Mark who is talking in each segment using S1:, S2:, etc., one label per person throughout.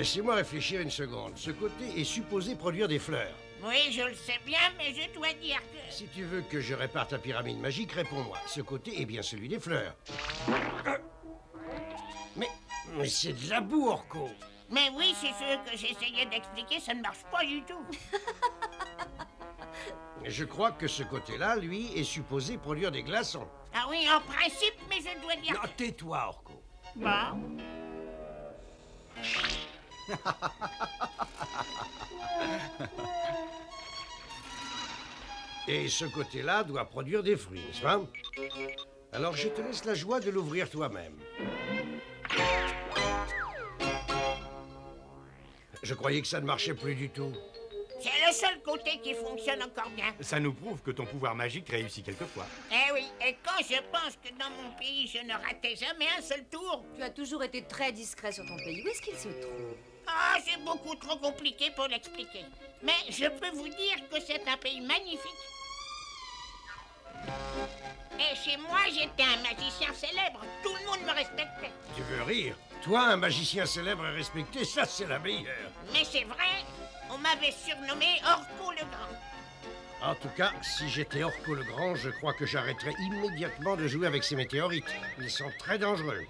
S1: Laissez-moi réfléchir une seconde. Ce côté est supposé produire des fleurs.
S2: Oui, je le sais bien, mais je dois dire que...
S1: Si tu veux que je répare ta pyramide magique, réponds-moi. Ce côté est bien celui des fleurs. Mais c'est de la boue, Orko.
S2: Mais oui, c'est ce que j'essayais d'expliquer, ça ne marche pas du tout.
S1: Je crois que ce côté-là, lui, est supposé produire des glaçons.
S2: Ah oui, en principe, mais je dois dire...
S1: Non, tais-toi, Orko.
S2: Bon.
S1: Et ce côté-là doit produire des fruits, n'est-ce pas? Alors je te laisse la joie de l'ouvrir toi-même. Je croyais que ça ne marchait plus du tout.
S2: C'est le seul côté qui fonctionne encore bien.
S3: Ça nous prouve que ton pouvoir magique réussit quelquefois.
S2: Eh oui, et quand je pense que dans mon pays, je ne ratais jamais un seul tour...
S4: Tu as toujours été très discret sur ton pays. Où est-ce qu'il se trouve?
S2: Ah, c'est beaucoup trop compliqué pour l'expliquer. Mais je peux vous dire que c'est un pays magnifique. Et chez moi, j'étais un magicien célèbre. Tout le monde me respectait.
S1: Tu veux rire? Toi, un magicien célèbre et respecté, ça c'est la meilleure.
S2: Mais c'est vrai, on m'avait surnommé Orko le Grand.
S1: En tout cas, si j'étais Orko le Grand, je crois que j'arrêterais immédiatement de jouer avec ces météorites. Ils sont très dangereux.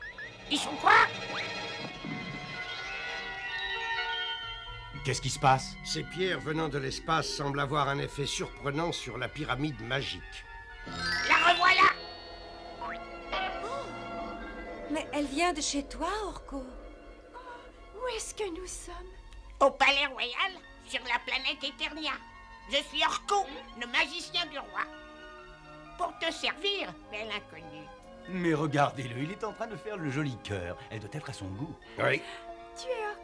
S2: Ils sont quoi?
S3: Qu'est-ce qui se passe?
S1: Ces pierres venant de l'espace semblent avoir un effet surprenant sur la pyramide magique.
S2: La revoilà!
S4: Mais elle vient de chez toi, Orko.
S5: Où est-ce que nous sommes?
S2: Au Palais Royal, sur la planète Eternia. Je suis Orko, le magicien du roi. Pour te servir, belle inconnue.
S3: Mais regardez-le, il est en train de faire le joli cœur. Elle doit être à son goût.
S1: Oui.
S5: Tu es Orko?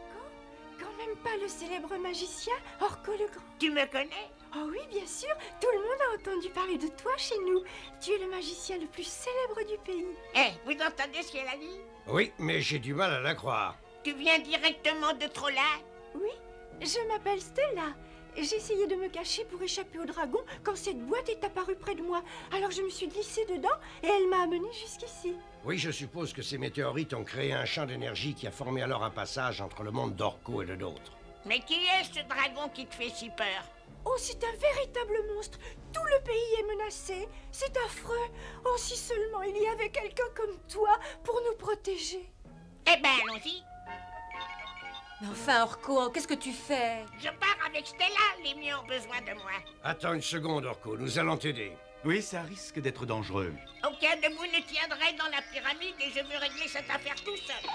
S5: Quand même pas le célèbre magicien Orko le Grand?
S2: Tu me connais?
S5: Oh oui, bien sûr. Tout le monde a entendu parler de toi chez nous. Tu es le magicien le plus célèbre du pays.
S2: Eh, vous entendez ce qu'elle a dit?
S1: Oui, mais j'ai du mal à la croire.
S2: Tu viens directement de Trolla?
S5: Oui, je m'appelle Stella. J'essayais de me cacher pour échapper au dragon quand cette boîte est apparue près de moi. Alors je me suis glissée dedans et elle m'a amenée jusqu'ici.
S1: Oui, je suppose que ces météorites ont créé un champ d'énergie qui a formé alors un passage entre le monde d'Orko et le nôtre.
S2: Mais qui est ce dragon qui te fait si peur?
S5: Oh, c'est un véritable monstre. Tout le pays est menacé. C'est affreux. Oh, si seulement il y avait quelqu'un comme toi pour nous protéger.
S2: Eh ben, allons-y.
S4: Mais enfin, Orko, qu'est-ce que tu fais?
S2: Je pars avec Stella. Les miens ont besoin de moi.
S1: Attends une seconde, Orko, nous allons t'aider.
S3: Oui, ça risque d'être dangereux.
S2: Aucun de vous ne tiendrait dans la pyramide et je veux régler cette affaire tout seul.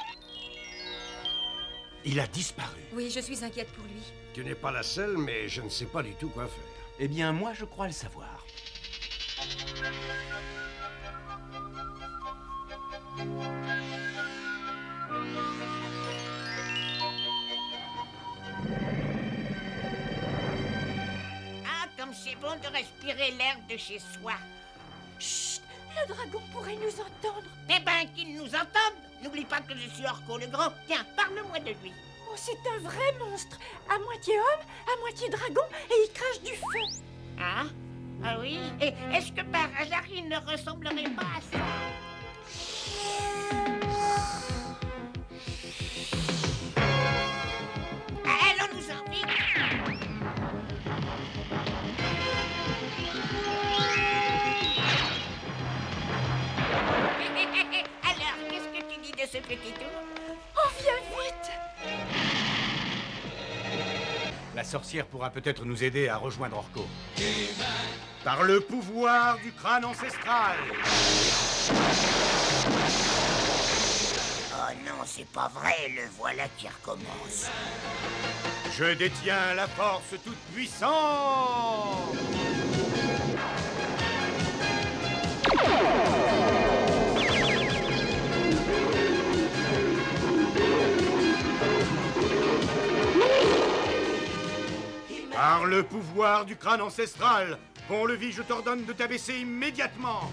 S3: Il a disparu.
S4: Oui, je suis inquiète pour lui.
S1: Tu n'es pas la seule, mais je ne sais pas du tout quoi faire.
S3: Eh bien, moi, je crois le savoir.
S2: Ah, comme c'est bon de respirer l'air de chez soi.
S5: Chut, le dragon pourrait nous entendre.
S2: Eh ben, qu'il nous entende. N'oublie pas que je suis Orko le Grand. Tiens, parle-moi de lui.
S5: Oh, c'est un vrai monstre. À moitié homme, à moitié dragon et il crache du feu.
S2: Ah? Ah oui? Et est-ce que par hasard il ne ressemblerait pas à ça? Allons-nous-en vite! Alors, qu'est-ce que tu dis de ce petit tour?
S5: Oh, viens vite.
S3: La sorcière pourra peut-être nous aider à rejoindre Orko. Par le pouvoir du crâne ancestral.
S2: Oh non, c'est pas vrai, le voilà qui recommence.
S3: Je détiens la force toute puissante. Par le pouvoir du crâne ancestral, Pont-Levis, je t'ordonne de t'abaisser immédiatement.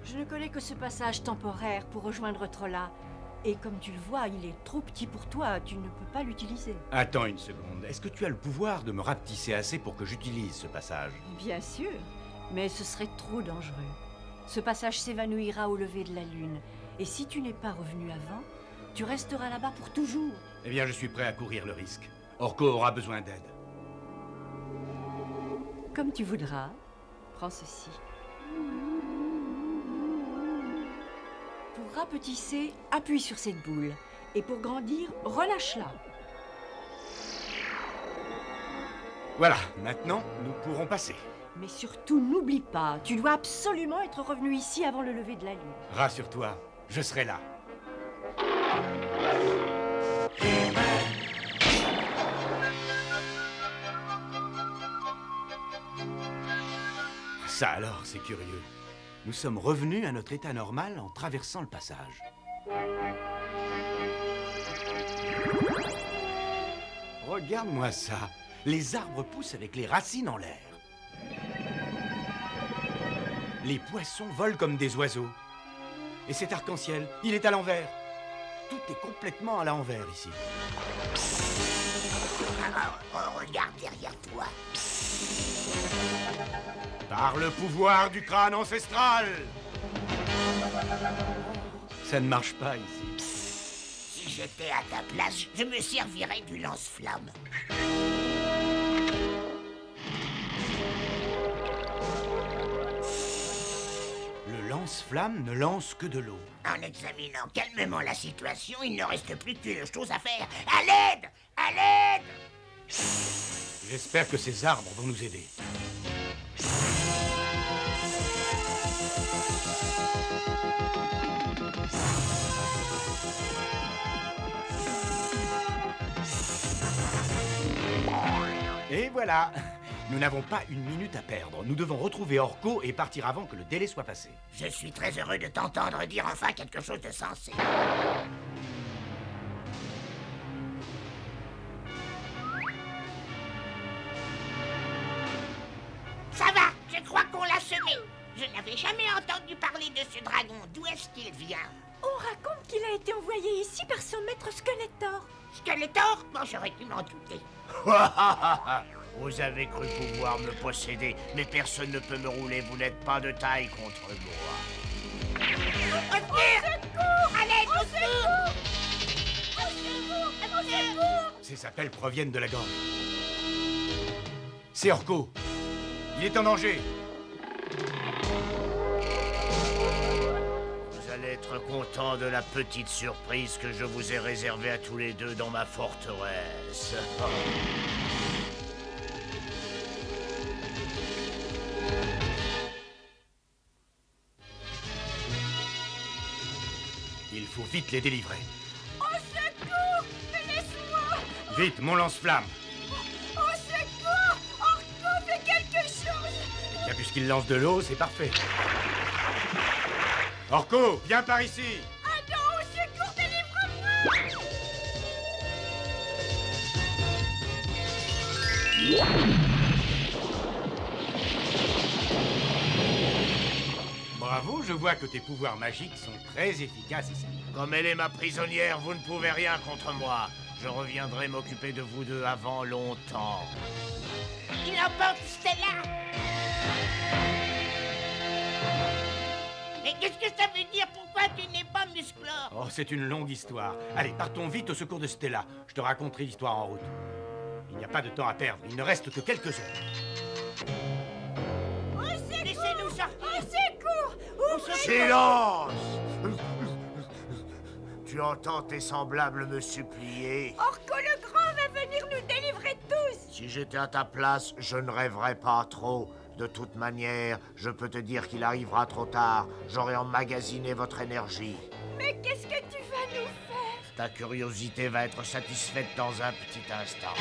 S5: Je ne connais que ce passage temporaire pour rejoindre Trolla. Et comme tu le vois, il est trop petit pour toi, tu ne peux pas l'utiliser.
S3: Attends une seconde, est-ce que tu as le pouvoir de me rapetisser assez pour que j'utilise ce passage?
S5: Bien sûr, mais ce serait trop dangereux. Ce passage s'évanouira au lever de la lune,
S4: Et si tu n'es pas revenu avant, tu resteras là-bas pour toujours.
S3: Eh bien, je suis prêt à courir le risque. Orko aura besoin d'aide.
S4: Comme tu voudras. Prends ceci. Pour rapetisser, appuie sur cette boule. Et pour grandir, relâche-la.
S3: Voilà, maintenant, nous pourrons passer.
S4: Mais surtout, n'oublie pas, tu dois absolument être revenu ici avant le lever de la lune.
S3: Rassure-toi, je serai là. Ça alors, c'est curieux. Nous sommes revenus à notre état normal en traversant le passage. Regarde-moi ça. Les arbres poussent avec les racines en l'air. Les poissons volent comme des oiseaux. Et cet arc-en-ciel, il est à l'envers. Tout est complètement à l'envers ici.
S2: Regarde derrière toi.
S3: Par le pouvoir du crâne ancestral. Ça ne marche pas ici.
S2: Si j'étais à ta place, je me servirais du lance-flamme.
S3: Le lance-flamme ne lance que de l'eau.
S2: En examinant calmement la situation, il ne reste plus qu'une chose à faire. À l'aide! À l'aide!
S3: J'espère que ces arbres vont nous aider. Et voilà. Nous n'avons pas une minute à perdre. Nous devons retrouver Orko et partir avant que le délai soit passé.
S2: Je suis très heureux de t'entendre dire enfin quelque chose de sensé. Ça va, je crois qu'on l'a semé. Je n'avais jamais entendu parler de ce dragon. D'où est-ce qu'il vient?
S5: On raconte qu'il a été envoyé ici par son maître Skeletor.
S2: Skeletor? Bon, j'aurais pu m'en douter.
S6: Vous avez cru pouvoir me posséder, mais personne ne peut me rouler. Vous n'êtes pas de taille contre moi.
S2: Au secours! À l'aide, au secours! Au secours!
S3: Ces appels proviennent de la gorge. C'est Orko. Il est en danger.
S6: Vous allez être content de la petite surprise que je vous ai réservée à tous les deux dans ma forteresse.
S3: Il faut vite les délivrer.
S5: Au secours! Mais laisse-moi!
S3: Vite, mon lance-flamme.
S5: Au secours! Orko, fais quelque chose!
S3: Eh bien, puisqu'il lance de l'eau, c'est parfait. Orko, viens par ici.
S5: Ah non, au secours, délivre-moi!
S3: Bravo, je vois que tes pouvoirs magiques sont très efficaces ici.
S6: Comme elle est ma prisonnière, vous ne pouvez rien contre moi. Je reviendrai m'occuper de vous deux avant longtemps.
S2: Il emporte Stella! Mais qu'est-ce que ça veut dire? Pourquoi tu n'es pas Musclor?
S3: Oh, c'est une longue histoire. Allez, partons vite au secours de Stella. Je te raconterai l'histoire en route. Il n'y a pas de temps à perdre. Il ne reste que quelques heures.
S2: Laissez-nous sortir!
S5: Au secours! Ouvrez!
S6: Silence! Tu entends tes semblables me supplier?
S5: Orko le Grand va venir nous délivrer tous!
S6: Si j'étais à ta place, je ne rêverais pas trop. De toute manière, je peux te dire qu'il arrivera trop tard. J'aurai emmagasiné votre énergie.
S5: Mais qu'est-ce que tu vas nous faire?
S6: Ta curiosité va être satisfaite dans un petit instant.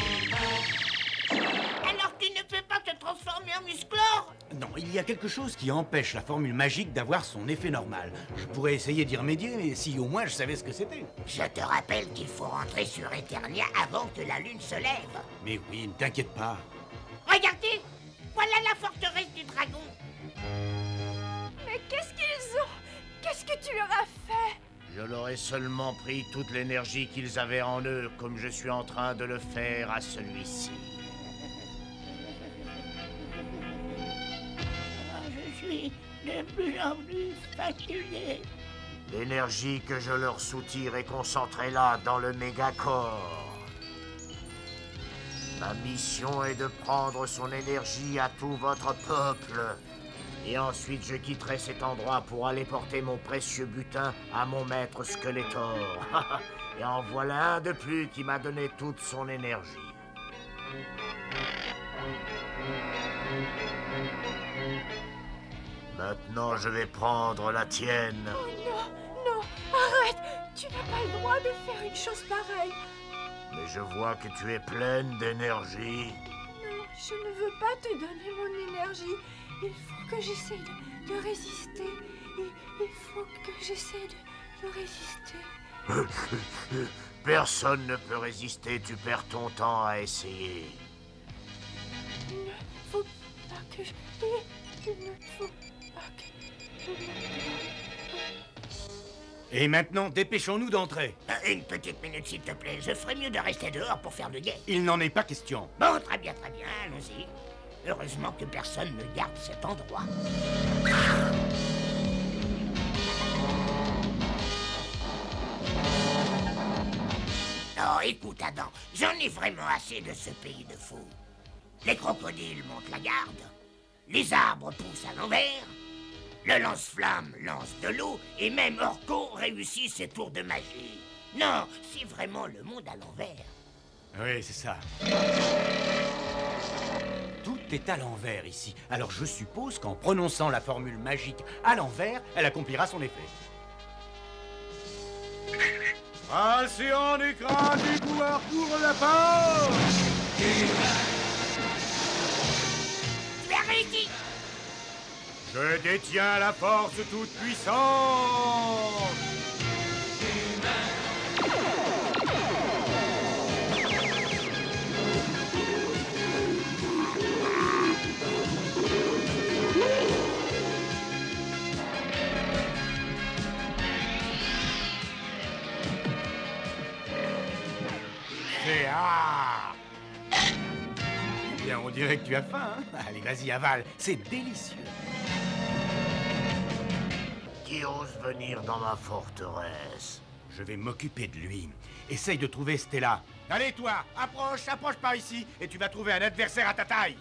S2: Alors tu ne peux pas te transformer en Musclor?
S3: Non, il y a quelque chose qui empêche la formule magique d'avoir son effet normal. Je pourrais essayer d'y remédier, mais si au moins je savais ce que c'était.
S2: Je te rappelle qu'il faut rentrer sur Eternia avant que la lune se lève.
S3: Mais oui, ne t'inquiète pas.
S2: Regardez! Voilà la forteresse du dragon.
S5: Mais qu'est-ce qu'ils ont? Qu'est-ce que tu leur as fait?
S6: Je leur ai seulement pris toute l'énergie qu'ils avaient en eux, comme je suis en train de le faire à celui-ci.
S2: Je suis de plus en plus fatigué.
S6: L'énergie que je leur soutire est concentrée là, dans le mégacorps. Ma mission est de prendre son énergie à tout votre peuple. Et ensuite, je quitterai cet endroit pour aller porter mon précieux butin à mon maître Skeletor. Et en voilà un de plus qui m'a donné toute son énergie. Maintenant, je vais prendre la tienne.
S5: Oh non, non, arrête! Tu n'as pas le droit de faire une chose pareille.
S6: Mais je vois que tu es pleine d'énergie.
S5: Non, je ne veux pas te donner mon énergie. Il faut que j'essaie de résister. Il faut que j'essaie de résister.
S6: Personne ne peut résister, tu perds ton temps à essayer.
S5: Il ne faut pas que je... Il ne faut pas que je...
S3: Et maintenant, dépêchons-nous d'entrer.
S2: Une petite minute, s'il te plaît. Je ferais mieux de rester dehors pour faire le guet.
S3: Il n'en est pas question.
S2: Bon, très bien, allons-y. Heureusement que personne ne garde cet endroit. Oh, écoute, Adam, j'en ai vraiment assez de ce pays de fous. Les crocodiles montent la garde, les arbres poussent à l'envers, le lance-flamme lance de l'eau, et même Orko réussit ses tours de magie. Non, c'est vraiment le monde à l'envers.
S3: Oui, c'est ça. Tout est à l'envers ici. Alors je suppose qu'en prononçant la formule magique à l'envers, elle accomplira son effet. Alcéan d'écran du pouvoir pour la porte.
S2: Tu as réussi.
S3: Je détiens la force toute puissante. Bien, on dirait que tu as faim, hein? Allez, vas-y, avale. C'est délicieux.
S6: Qui ose venir dans ma forteresse?
S3: Je vais m'occuper de lui. Essaye de trouver Stella. Allez, toi, approche par ici, et tu vas trouver un adversaire à ta taille.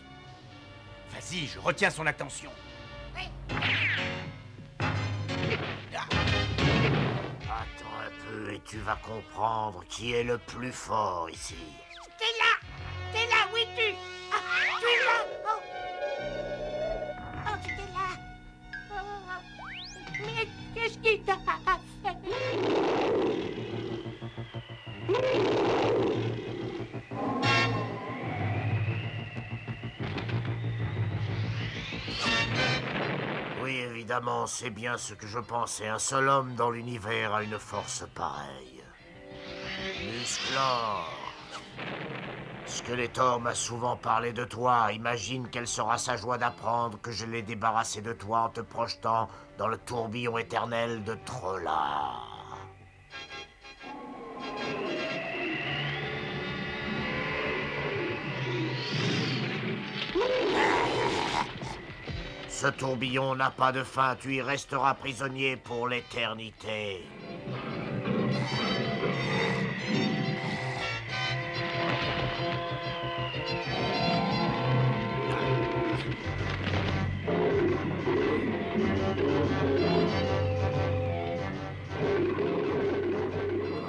S3: Vas-y, je retiens son attention.
S6: Attends un peu et tu vas comprendre qui est le plus fort ici.
S2: Stella, où es-tu? Ah, tu es là. Oh, Stella. Mais qu'est-ce qui t'a fait?
S6: Oui, évidemment, c'est bien ce que je pensais. Un seul homme dans l'univers a une force pareille. Musclor. Skeletor m'a souvent parlé de toi. Imagine quelle sera sa joie d'apprendre que je l'ai débarrassé de toi en te projetant dans le tourbillon éternel de Trolla. Ce tourbillon n'a pas de fin, tu y resteras prisonnier pour l'éternité.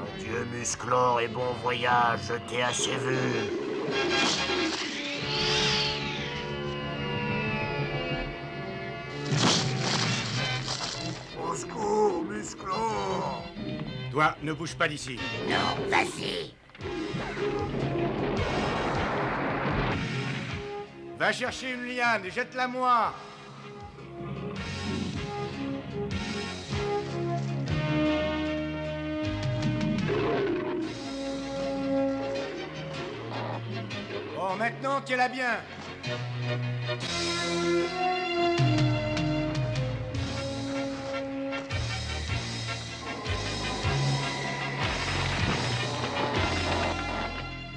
S6: Adieu Musclor et bon voyage, je t'ai assez vu. Au secours, Musclor!
S3: Toi, ne bouge pas d'ici.
S2: Non, vas-y.
S3: Va chercher une liane et jette-la moi. Bon, maintenant, tiens-la bien.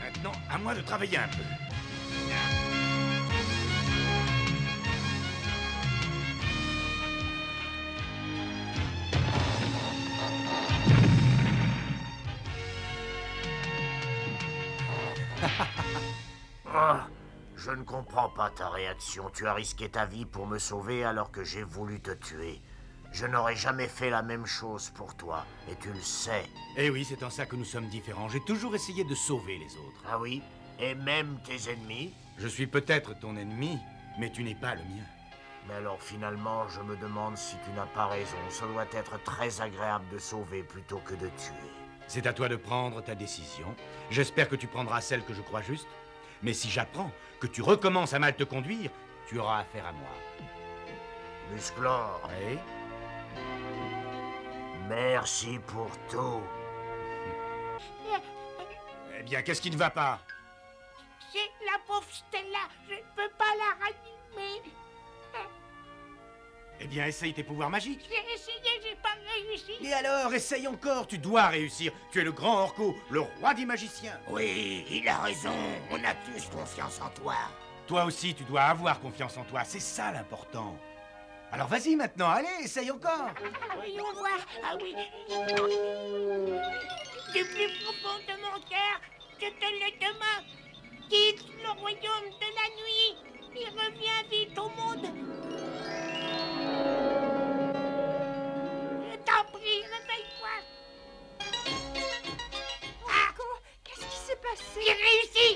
S3: Maintenant, à moi de travailler un peu.
S6: Ah, je ne comprends pas ta réaction. Tu as risqué ta vie pour me sauver alors que j'ai voulu te tuer. Je n'aurais jamais fait la même chose pour toi, et tu le sais.
S3: Eh oui, c'est en ça que nous sommes différents. J'ai toujours essayé de sauver les autres.
S6: Ah oui? Et même tes ennemis?
S3: Je suis peut-être ton ennemi, mais tu n'es pas le mien.
S6: Mais alors finalement, je me demande si tu n'as pas raison. Ça doit être très agréable de sauver plutôt que de tuer.
S3: C'est à toi de prendre ta décision. J'espère que tu prendras celle que je crois juste. Mais si j'apprends que tu recommences à mal te conduire, tu auras affaire à moi.
S6: Musclor,
S3: Oui?
S6: merci pour tout.
S3: Eh bien, qu'est-ce qui ne va pas?
S2: C'est la pauvre Stella. Je ne peux pas la ranimer.
S3: Eh bien, essaye tes pouvoirs magiques.
S2: J'ai essayé, j'ai pas réussi.
S3: Et alors, essaye encore, tu dois réussir. Tu es le grand Orko, le roi des magiciens.
S2: Oui, il a raison. On a tous confiance en toi.
S3: Toi aussi, tu dois avoir confiance en toi, c'est ça l'important. Alors vas-y maintenant, allez, essaye encore.
S2: Voyons voir. Ah oui. Du plus profond de mon cœur, je te le demande. Quitte le royaume de la nuit et reviens vite au monde. Je t'en prie, réveille-toi.
S5: Orko, qu'est-ce qui s'est passé?
S2: J'ai réussi.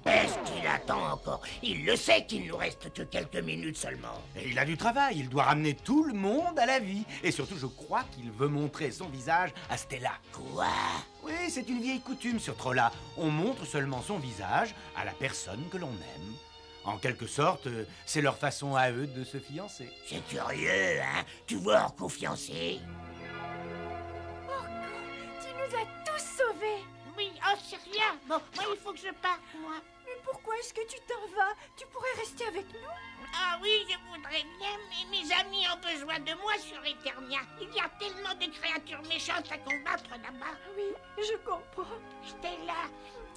S2: Est-ce qu'il attend encore? Il le sait qu'il nous reste que quelques minutes seulement.
S3: Et il a du travail, il doit ramener tout le monde à la vie. Et surtout, je crois qu'il veut montrer son visage à Stella.
S2: Quoi?
S3: Oui, c'est une vieille coutume sur Trolla. On montre seulement son visage à la personne que l'on aime. En quelque sorte, c'est leur façon à eux de se fiancer.
S2: C'est curieux, hein? Tu vois Orko fiancé?
S5: Orko, tu nous as tous sauvés.
S2: Oui, oh, c'est rien. Bon, moi, il faut que je parte, moi.
S5: Mais pourquoi est-ce que tu t'en vas? Tu pourrais rester avec nous.
S2: Ah oui, je voudrais bien, mais mes amis ont besoin de moi sur Eternia. Il y a tellement de créatures méchantes à combattre là-bas.
S5: Oui, je comprends.
S2: Stella,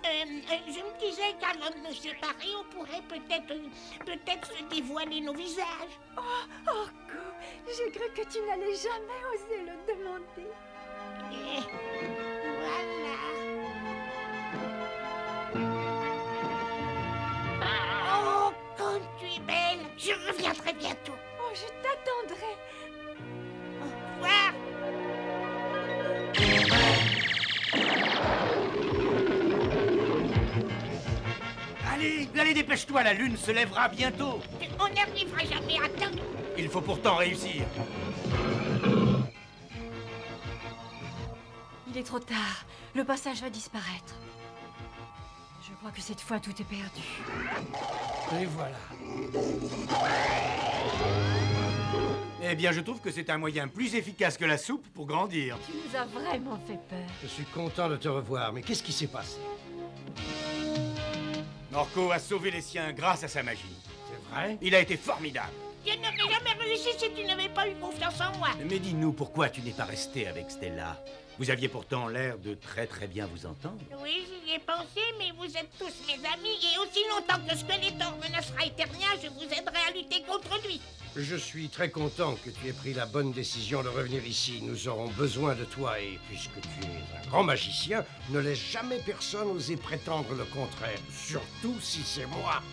S2: je me disais qu'avant de nous séparer, on pourrait peut-être se dévoiler nos visages.
S5: Oh, Orko, j'ai cru que tu n'allais jamais oser le demander.
S2: Et voilà. Oh, comme tu es belle. Je reviendrai bientôt.
S5: Oh, je t'attendrai.
S2: Au revoir.
S3: Allez, dépêche-toi, la lune se lèvera bientôt.
S2: On n'arrivera jamais à temps.
S3: Il faut pourtant réussir.
S4: Il est trop tard. Le passage va disparaître. Je crois que cette fois, tout est perdu.
S1: Et voilà.
S3: Eh bien, je trouve que c'est un moyen plus efficace que la soupe pour grandir.
S4: Tu nous as vraiment fait peur.
S1: Je suis content de te revoir, mais qu'est-ce qui s'est passé?
S3: Orko a sauvé les siens grâce à sa magie.
S1: C'est vrai?
S3: Il a été formidable.
S2: Je n'aurais jamais réussi si tu n'avais pas eu confiance en moi.
S3: Mais dis-nous, pourquoi tu n'es pas resté avec Stella? Vous aviez pourtant l'air de très bien vous entendre.
S2: Oui, j'y ai pensé, mais vous êtes tous mes amis, et aussi longtemps que Skeletor menacera Eternia, je vous aiderai à lutter contre lui.
S1: Je suis très content que tu aies pris la bonne décision de revenir ici. Nous aurons besoin de toi et puisque tu es un grand magicien, ne laisse jamais personne oser prétendre le contraire. Surtout si c'est moi.